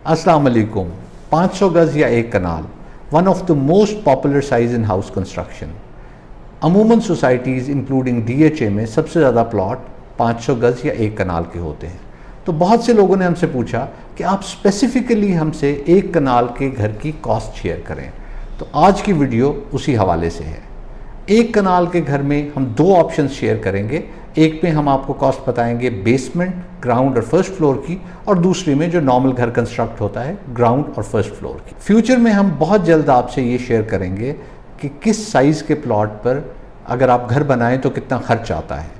अस्सलाम वालेकुम। 500 गज़ या एक कनाल, one of the most popular size in house construction. अमूमन सोसाइटीज़ इंक्लूडिंग DHA में सबसे ज़्यादा प्लॉट 500 गज़ या एक कनाल के होते हैं। तो बहुत से लोगों ने हमसे पूछा कि आप स्पेसिफ़िकली हमसे एक कनाल के घर की कॉस्ट शेयर करें, तो आज की वीडियो उसी हवाले से है। एक कनाल के घर में हम दो ऑप्शंस शेयर करेंगे। एक में हम आपको कॉस्ट बताएंगे बेसमेंट, ग्राउंड और फर्स्ट फ्लोर की, और दूसरी में जो नॉर्मल घर कंस्ट्रक्ट होता है ग्राउंड और फर्स्ट फ्लोर की। फ्यूचर में हम बहुत जल्द आपसे ये शेयर करेंगे कि किस साइज़ के प्लॉट पर अगर आप घर बनाएं तो कितना खर्च आता है।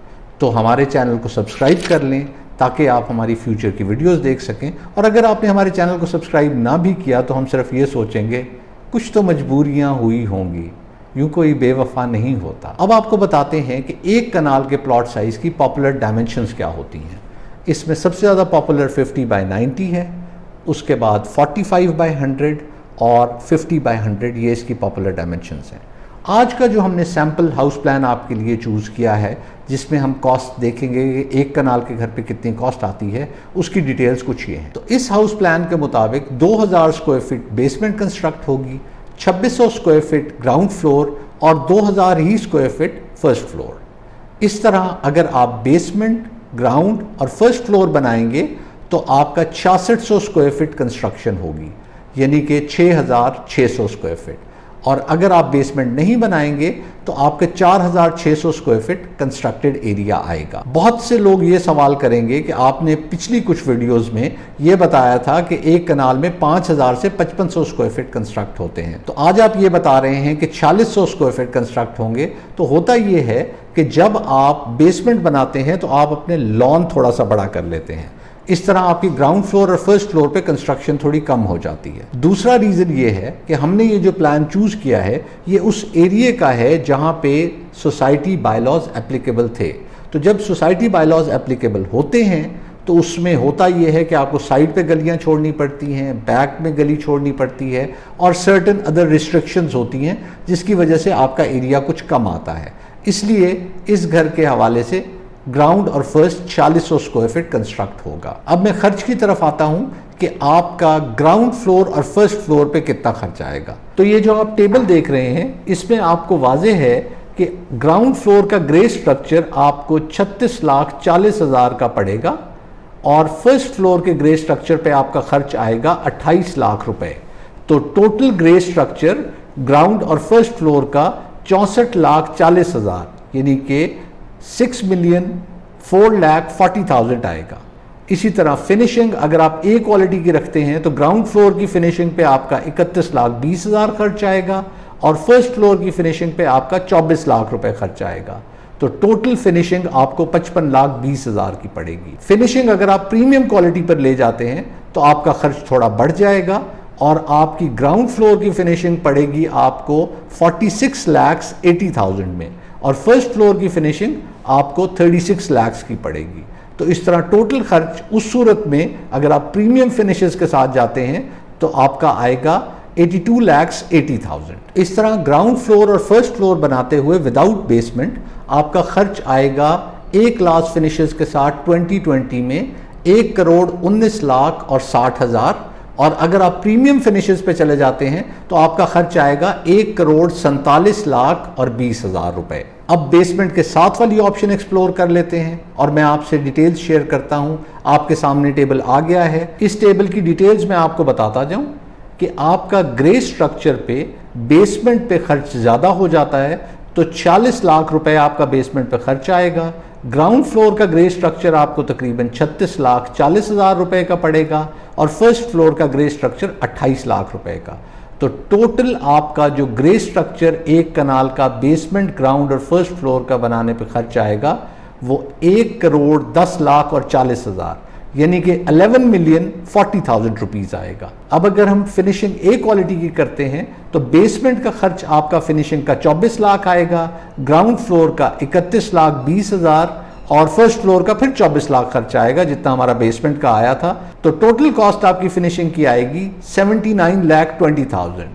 तो हमारे चैनल को सब्सक्राइब कर लें ताकि आप हमारी फ्यूचर की वीडियोस देख सकें। और अगर आपने हमारे चैनल को सब्सक्राइब ना भी किया तो हम सिर्फ ये सोचेंगे कुछ तो मजबूरियाँ हुई होंगी, यूँ कोई बेवफा नहीं होता। अब आपको बताते हैं कि एक कनाल के प्लॉट साइज़ की पॉपुलर डायमेंशंस क्या होती हैं। इसमें सबसे ज़्यादा पॉपुलर 50 बाय 90 है, उसके बाद 45 बाय 100 और 50 बाय 100, ये इसकी पॉपुलर डायमेंशंस हैं। आज का जो हमने सैम्पल हाउस प्लान आपके लिए चूज़ किया है, जिसमें हम कॉस्ट देखेंगे कि एक कनाल के घर पे कितनी कॉस्ट आती है, उसकी डिटेल्स कुछ ये हैं। तो इस हाउस प्लान के मुताबिक 2000 स्क्वायर फीट बेसमेंट कंस्ट्रक्ट होगी, 2600 स्क्वायर फीट ग्राउंड फ्लोर और 2000 ही स्क्वायर फीट फर्स्ट फ्लोर। इस तरह अगर आप बेसमेंट, ग्राउंड और फर्स्ट फ्लोर बनाएंगे तो आपका 6600 स्क्वायर फीट कंस्ट्रक्शन होगी, यानी कि 6600 स्क्वायर फीट। और अगर आप बेसमेंट नहीं बनाएंगे तो आपके 4600 स्क्वायर फीट कंस्ट्रक्टेड एरिया आएगा। बहुत से लोग ये सवाल करेंगे कि आपने पिछली कुछ वीडियोस में ये बताया था कि एक कनाल में 5000 से 5500 स्क्वायर फीट कंस्ट्रक्ट होते हैं, तो आज आप ये बता रहे हैं कि 4600 स्क्वायर फीट कंस्ट्रक्ट होंगे। तो होता ये है कि जब आप बेसमेंट बनाते हैं तो आप अपने लॉन थोड़ा सा बड़ा कर लेते हैं। इस तरह आपकी ग्राउंड फ्लोर और फर्स्ट फ्लोर पे कंस्ट्रक्शन थोड़ी कम हो जाती है। दूसरा रीज़न ये है कि हमने ये जो प्लान चूज़ किया है ये उस एरिया का है जहाँ पे सोसाइटी बायलॉज एप्लीकेबल थे। तो जब सोसाइटी बायलॉज एप्लीकेबल होते हैं तो उसमें होता ये है कि आपको साइड पे गलियाँ छोड़नी पड़ती हैं, बैक में गली छोड़नी पड़ती है, और सर्टेन अदर रिस्ट्रिक्शंस होती हैं जिसकी वजह से आपका एरिया कुछ कम आता है। इसलिए इस घर के हवाले से ग्राउंड और फर्स्ट 4600 स्क्वायर फीट कंस्ट्रक्ट होगा। अब मैं खर्च की तरफ आता हूं कि आपका ग्राउंड फ्लोर और फर्स्ट फ्लोर पे कितना खर्च आएगा। तो ये जो आप टेबल देख रहे हैं इसमें आपको वाज़ेह है कि ग्राउंड फ्लोर का ग्रे स्ट्रक्चर आपको 36,40,000 का पड़ेगा और फर्स्ट फ्लोर के ग्रे स्ट्रक्चर पे आपका खर्च आएगा 28 लाख रुपए। तो टोटल ग्रे स्ट्रक्चर ग्राउंड और फर्स्ट फ्लोर का 64,40,000 यानी कि 6,04,40,000 आएगा। इसी तरह फिनिशिंग अगर आप ए क्वालिटी की रखते हैं तो ग्राउंड फ्लोर की फिनिशिंग पे आपका 31,20,000 खर्च आएगा और फर्स्ट फ्लोर की फिनिशिंग पे आपका 24 लाख रुपए खर्च आएगा। तो टोटल फिनिशिंग आपको 55,20,000 की पड़ेगी। फिनिशिंग अगर आप प्रीमियम क्वालिटी पर ले जाते हैं तो आपका खर्च थोड़ा बढ़ जाएगा और आपकी ग्राउंड फ्लोर की फिनिशिंग पड़ेगी आपको 46,80,000 में और फर्स्ट फ्लोर की फिनिशिंग आपको 36 लाख की पड़ेगी। तो इस तरह टोटल खर्च उस सूरत में अगर आप प्रीमियम फिनिशेस के साथ जाते हैं तो आपका आएगा 82,80,000। इस तरह ग्राउंड फ्लोर और फर्स्ट फ्लोर बनाते हुए विदाउट बेसमेंट आपका खर्च आएगा ए क्लास फिनिशेस के साथ 2020 में 1,19,60,000 और अगर आप प्रीमियम फिनिशेस पे चले जाते हैं तो आपका खर्च आएगा 1,47,20,000 रुपए। अब बेसमेंट के साथ वाली ऑप्शन एक्सप्लोर कर लेते हैं और मैं आपसे डिटेल्स शेयर करता हूं। आपके सामने टेबल आ गया है। इस टेबल की डिटेल्स मैं आपको बताता जाऊं कि आपका ग्रे स्ट्रक्चर पे बेसमेंट पे खर्च ज़्यादा हो जाता है तो 40 लाख रुपए आपका बेसमेंट पे खर्च आएगा। ग्राउंड फ्लोर का ग्रे स्ट्रक्चर आपको तकरीबन 36,40,000 रुपए का पड़ेगा और फर्स्ट फ्लोर का ग्रे स्ट्रक्चर 28 लाख रुपए का। तो टोटल आपका जो ग्रे स्ट्रक्चर एक कनाल का बेसमेंट, ग्राउंड और फर्स्ट फ्लोर का बनाने पे खर्च आएगा वो 1,10,40,000 यानी कि 11,40,000 रुपीज़ आएगा। अब अगर हम फिनिशिंग ए क्वालिटी की करते हैं तो बेसमेंट का खर्च आपका फिनिशिंग का 24 लाख आएगा, ग्राउंड फ्लोर का 31,20,000 और फर्स्ट फ्लोर का फिर 24 लाख खर्च आएगा जितना हमारा बेसमेंट का आया था। तो टोटल कॉस्ट आपकी फिनिशिंग की आएगी 79,20,000।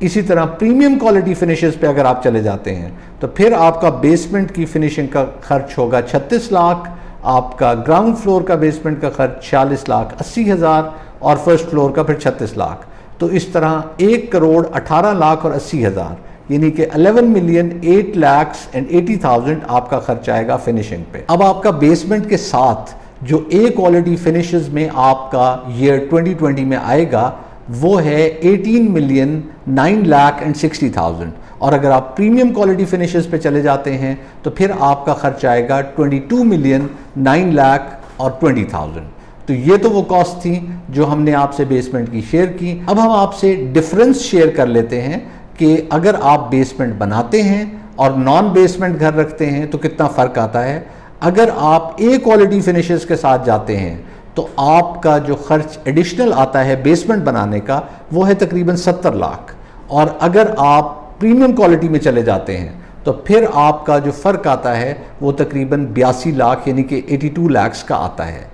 इसी तरह प्रीमियम क्वालिटी फिनिशेस पे अगर आप चले जाते हैं तो फिर आपका बेसमेंट की फिनिशिंग का खर्च होगा 36 लाख, आपका ग्राउंड फ्लोर का बेसमेंट का खर्च 46,80,000 और फर्स्ट फ्लोर का फिर 36 लाख। तो इस तरह 1,18,80,000 यानी कि 11,08,80,000 आपका खर्च आएगा फिनिशिंग पे। अब आपका बेसमेंट के साथ जो ए क्वालिटी फिनिशेस में आपका ईयर 2020 में आएगा वो है 18,09,60,000 और अगर आप प्रीमियम क्वालिटी फिनिशेस पे चले जाते हैं तो फिर आपका खर्च आएगा 22,09,20,000। तो ये तो वो कॉस्ट थी जो हमने आपसे बेसमेंट की शेयर की। अब हम आपसे डिफरेंस शेयर कर लेते हैं कि अगर आप बेसमेंट बनाते हैं और नॉन बेसमेंट घर रखते हैं तो कितना फ़र्क आता है। अगर आप ए क्वालिटी फिनिशेस के साथ जाते हैं तो आपका जो खर्च एडिशनल आता है बेसमेंट बनाने का वो है तकरीबन 70 लाख और अगर आप प्रीमियम क्वालिटी में चले जाते हैं तो फिर आपका जो फ़र्क आता है वो तकरीबन 82 लाख यानी कि 82 लाख का आता है।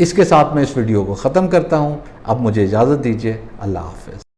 इसके साथ मैं इस वीडियो को ख़त्म करता हूँ। अब मुझे इजाज़त दीजिए। अल्लाह हाफ़िज़।